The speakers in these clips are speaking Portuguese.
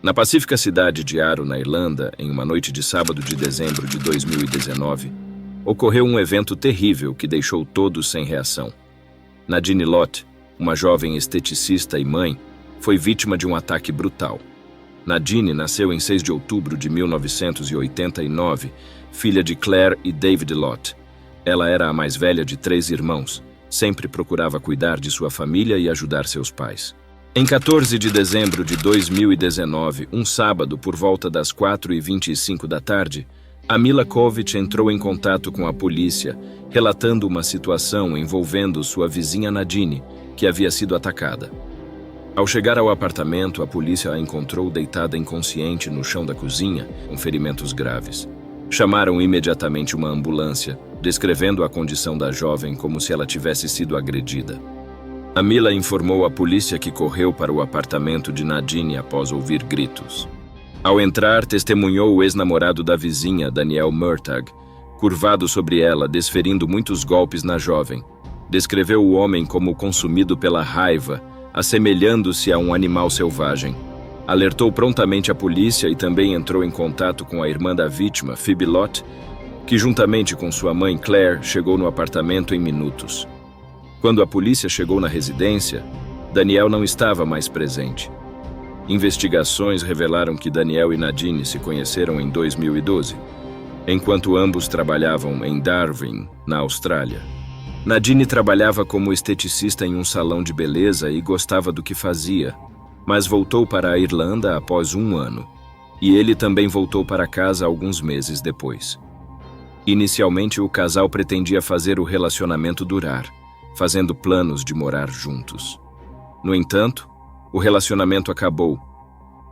Na pacífica cidade de Aro, na Irlanda, em uma noite de sábado de dezembro de 2019, ocorreu um evento terrível que deixou todos sem reação. Nadine Lott, uma jovem esteticista e mãe, foi vítima de um ataque brutal. Nadine nasceu em 6 de outubro de 1989, filha de Claire e David Lott. Ela era a mais velha de 3 irmãos, sempre procurava cuidar de sua família e ajudar seus pais. Em 14 de dezembro de 2019, um sábado por volta das 4h25 da tarde, a Mila Kovic entrou em contato com a polícia, relatando uma situação envolvendo sua vizinha Nadine, que havia sido atacada. Ao chegar ao apartamento, a polícia a encontrou deitada inconsciente no chão da cozinha, com ferimentos graves. Chamaram imediatamente uma ambulância, descrevendo a condição da jovem como se ela tivesse sido agredida. A Mila informou à polícia que correu para o apartamento de Nadine após ouvir gritos. Ao entrar, testemunhou o ex-namorado da vizinha, Daniel Murtagh, curvado sobre ela, desferindo muitos golpes na jovem. Descreveu o homem como consumido pela raiva, assemelhando-se a um animal selvagem. Alertou prontamente a polícia e também entrou em contato com a irmã da vítima, Phoebe Lott, que juntamente com sua mãe Claire chegou no apartamento em minutos. Quando a polícia chegou na residência, Daniel não estava mais presente. Investigações revelaram que Daniel e Nadine se conheceram em 2012, enquanto ambos trabalhavam em Darwin, na Austrália. Nadine trabalhava como esteticista em um salão de beleza e gostava do que fazia, mas voltou para a Irlanda após 1 ano, e ele também voltou para casa alguns meses depois. Inicialmente, o casal pretendia fazer o relacionamento durar, fazendo planos de morar juntos. No entanto, o relacionamento acabou,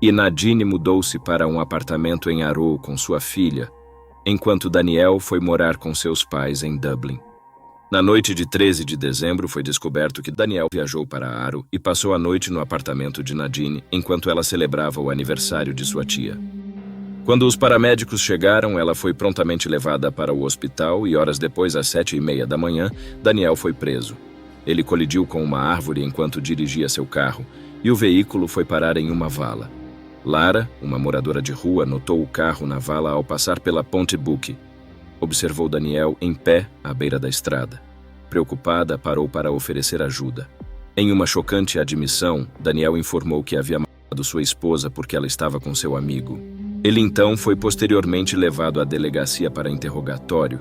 e Nadine mudou-se para um apartamento em Arrow com sua filha, enquanto Daniel foi morar com seus pais em Dublin. Na noite de 13 de dezembro, foi descoberto que Daniel viajou para Arrow e passou a noite no apartamento de Nadine enquanto ela celebrava o aniversário de sua tia. Quando os paramédicos chegaram, ela foi prontamente levada para o hospital e horas depois, às 7h30 da manhã, Daniel foi preso. Ele colidiu com uma árvore enquanto dirigia seu carro e o veículo foi parar em uma vala. Lara, uma moradora de rua, notou o carro na vala ao passar pela Ponte Bookie. Observou Daniel em pé à beira da estrada. Preocupada, parou para oferecer ajuda. Em uma chocante admissão, Daniel informou que havia matado sua esposa porque ela estava com seu amigo. Ele então foi posteriormente levado à delegacia para interrogatório,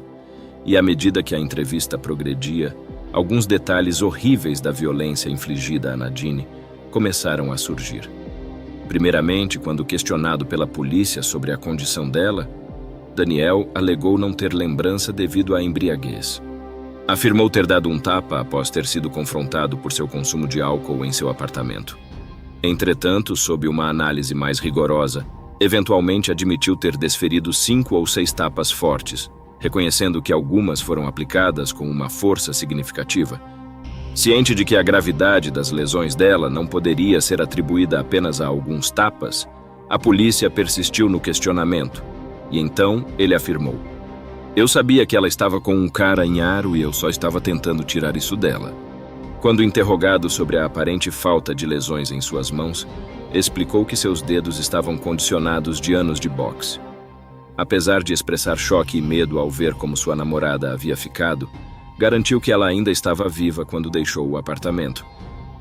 e à medida que a entrevista progredia, alguns detalhes horríveis da violência infligida a Nadine começaram a surgir. Primeiramente, quando questionado pela polícia sobre a condição dela, Daniel alegou não ter lembrança devido à embriaguez. Afirmou ter dado um tapa após ter sido confrontado por seu consumo de álcool em seu apartamento. Entretanto, sob uma análise mais rigorosa, eventualmente admitiu ter desferido 5 ou 6 tapas fortes, reconhecendo que algumas foram aplicadas com uma força significativa. Ciente de que a gravidade das lesões dela não poderia ser atribuída apenas a alguns tapas, a polícia persistiu no questionamento, e então ele afirmou: "Eu sabia que ela estava com um cara em Aro e eu só estava tentando tirar isso dela." Quando interrogado sobre a aparente falta de lesões em suas mãos, explicou que seus dedos estavam condicionados de anos de boxe. Apesar de expressar choque e medo ao ver como sua namorada havia ficado, garantiu que ela ainda estava viva quando deixou o apartamento.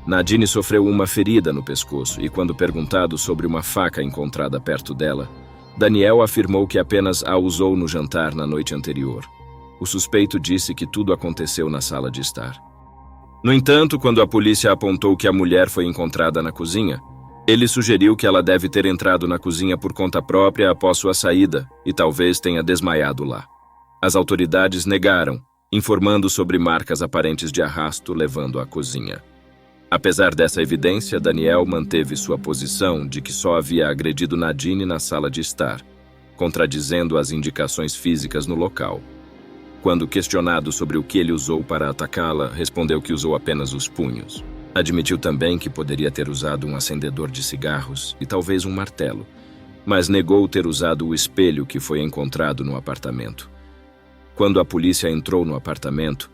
Nadine sofreu uma ferida no pescoço e, quando perguntado sobre uma faca encontrada perto dela, Daniel afirmou que apenas a usou no jantar na noite anterior. O suspeito disse que tudo aconteceu na sala de estar. No entanto, quando a polícia apontou que a mulher foi encontrada na cozinha, ele sugeriu que ela deve ter entrado na cozinha por conta própria após sua saída e talvez tenha desmaiado lá. As autoridades negaram, informando sobre marcas aparentes de arrasto levando à cozinha. Apesar dessa evidência, Daniel manteve sua posição de que só havia agredido Nadine na sala de estar, contradizendo as indicações físicas no local. Quando questionado sobre o que ele usou para atacá-la, respondeu que usou apenas os punhos. Admitiu também que poderia ter usado um acendedor de cigarros e talvez um martelo, mas negou ter usado o espelho que foi encontrado no apartamento. Quando a polícia entrou no apartamento,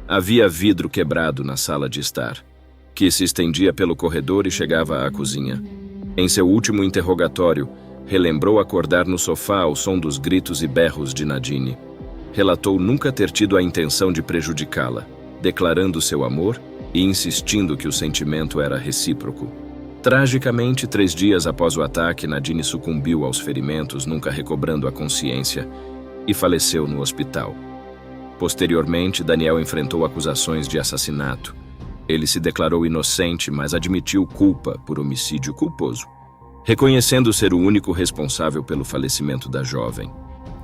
havia vidro quebrado na sala de estar, que se estendia pelo corredor e chegava à cozinha. Em seu último interrogatório, relembrou acordar no sofá ao som dos gritos e berros de Nadine. Relatou nunca ter tido a intenção de prejudicá-la, declarando seu amor e insistindo que o sentimento era recíproco. Tragicamente, 3 dias após o ataque, Nadine sucumbiu aos ferimentos, nunca recobrando a consciência, e faleceu no hospital. Posteriormente, Daniel enfrentou acusações de assassinato. Ele se declarou inocente, mas admitiu culpa por homicídio culposo, reconhecendo ser o único responsável pelo falecimento da jovem.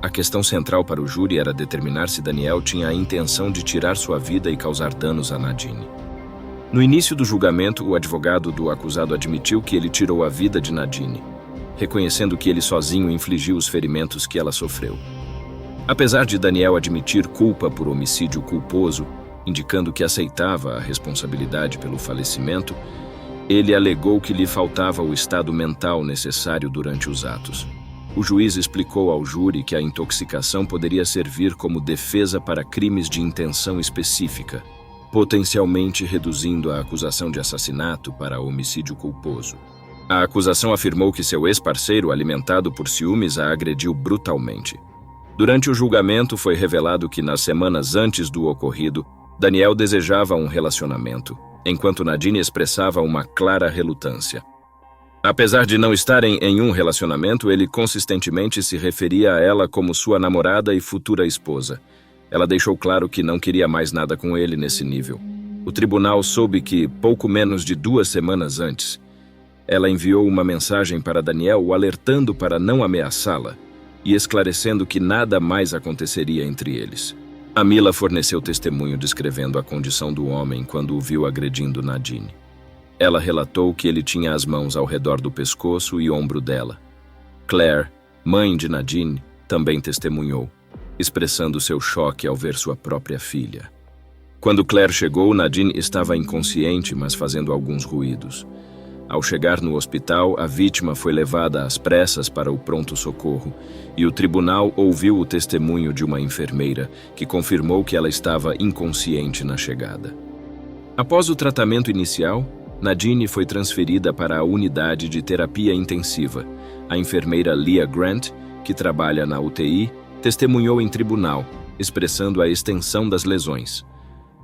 A questão central para o júri era determinar se Daniel tinha a intenção de tirar sua vida e causar danos a Nadine. No início do julgamento, o advogado do acusado admitiu que ele tirou a vida de Nadine, reconhecendo que ele sozinho infligiu os ferimentos que ela sofreu. Apesar de Daniel admitir culpa por homicídio culposo, indicando que aceitava a responsabilidade pelo falecimento, ele alegou que lhe faltava o estado mental necessário durante os atos. O juiz explicou ao júri que a intoxicação poderia servir como defesa para crimes de intenção específica, potencialmente reduzindo a acusação de assassinato para homicídio culposo. A acusação afirmou que seu ex-parceiro, alimentado por ciúmes, a agrediu brutalmente. Durante o julgamento, foi revelado que, nas semanas antes do ocorrido, Daniel desejava um relacionamento, enquanto Nadine expressava uma clara relutância. Apesar de não estarem em um relacionamento, ele consistentemente se referia a ela como sua namorada e futura esposa. Ela deixou claro que não queria mais nada com ele nesse nível. O tribunal soube que, pouco menos de 2 semanas antes, ela enviou uma mensagem para Daniel o alertando para não ameaçá-la e esclarecendo que nada mais aconteceria entre eles. Amila forneceu testemunho descrevendo a condição do homem quando o viu agredindo Nadine. Ela relatou que ele tinha as mãos ao redor do pescoço e ombro dela. Claire, mãe de Nadine, também testemunhou, expressando seu choque ao ver sua própria filha. Quando Claire chegou, Nadine estava inconsciente, mas fazendo alguns ruídos. Ao chegar no hospital, a vítima foi levada às pressas para o pronto-socorro e o tribunal ouviu o testemunho de uma enfermeira que confirmou que ela estava inconsciente na chegada. Após o tratamento inicial, Nadine foi transferida para a unidade de terapia intensiva. A enfermeira Leah Grant, que trabalha na UTI, testemunhou em tribunal, expressando a extensão das lesões.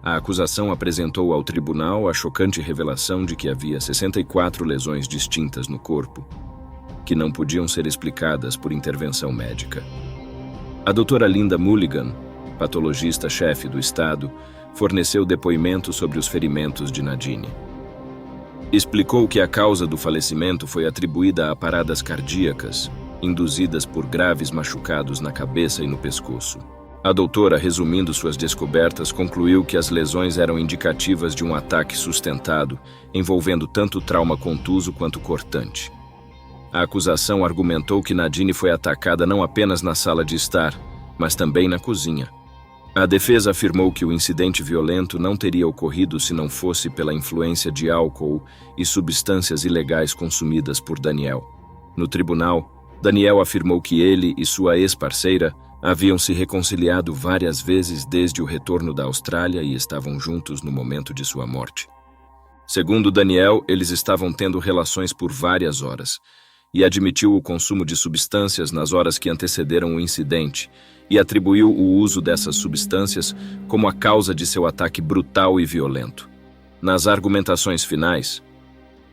A acusação apresentou ao tribunal a chocante revelação de que havia 64 lesões distintas no corpo, que não podiam ser explicadas por intervenção médica. A doutora Linda Mulligan, patologista-chefe do estado, forneceu depoimento sobre os ferimentos de Nadine. Explicou que a causa do falecimento foi atribuída a paradas cardíacas, induzidas por graves machucados na cabeça e no pescoço. A doutora, resumindo suas descobertas, concluiu que as lesões eram indicativas de um ataque sustentado, envolvendo tanto trauma contuso quanto cortante. A acusação argumentou que Nadine foi atacada não apenas na sala de estar, mas também na cozinha. A defesa afirmou que o incidente violento não teria ocorrido se não fosse pela influência de álcool e substâncias ilegais consumidas por Daniel. No tribunal, Daniel afirmou que ele e sua ex-parceira haviam se reconciliado várias vezes desde o retorno da Austrália e estavam juntos no momento de sua morte. Segundo Daniel, eles estavam tendo relações por várias horas e admitiu o consumo de substâncias nas horas que antecederam o incidente e atribuiu o uso dessas substâncias como a causa de seu ataque brutal e violento. Nas argumentações finais,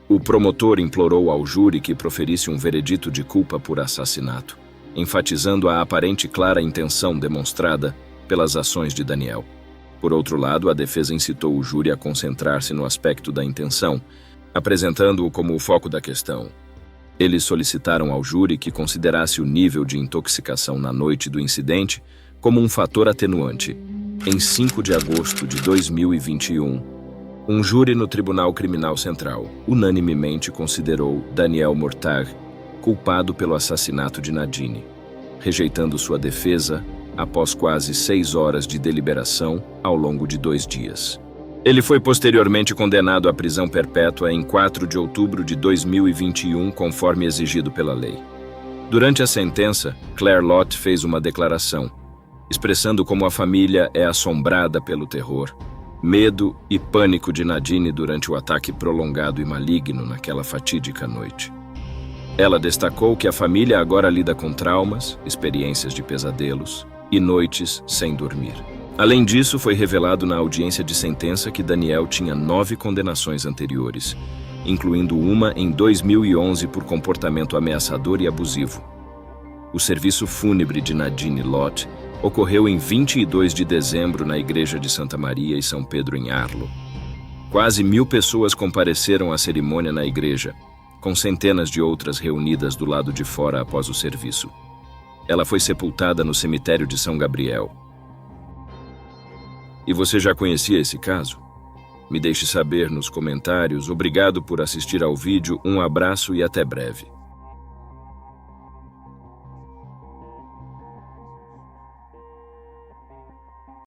o promotor implorou ao júri que proferisse um veredito de culpa por assassinato, enfatizando a aparente clara intenção demonstrada pelas ações de Daniel. Por outro lado, a defesa incitou o júri a concentrar-se no aspecto da intenção, apresentando-o como o foco da questão. Eles solicitaram ao júri que considerasse o nível de intoxicação na noite do incidente como um fator atenuante. Em 5 de agosto de 2021, um júri no Tribunal Criminal Central unanimemente considerou Daniel Mortag culpado pelo assassinato de Nadine, rejeitando sua defesa após quase 6 horas de deliberação ao longo de 2 dias. Ele foi posteriormente condenado à prisão perpétua em 4 de outubro de 2021, conforme exigido pela lei. Durante a sentença, Claire Lott fez uma declaração, expressando como a família é assombrada pelo terror, medo e pânico de Nadine durante o ataque prolongado e maligno naquela fatídica noite. Ela destacou que a família agora lida com traumas, experiências de pesadelos e noites sem dormir. Além disso, foi revelado na audiência de sentença que Daniel tinha 9 condenações anteriores, incluindo uma em 2011 por comportamento ameaçador e abusivo. O serviço fúnebre de Nadine Lott ocorreu em 22 de dezembro na Igreja de Santa Maria e São Pedro em Arlo. Quase 1000 pessoas compareceram à cerimônia na igreja, com centenas de outras reunidas do lado de fora após o serviço. Ela foi sepultada no cemitério de São Gabriel. E você já conhecia esse caso? Me deixe saber nos comentários. Obrigado por assistir ao vídeo, um abraço e até breve.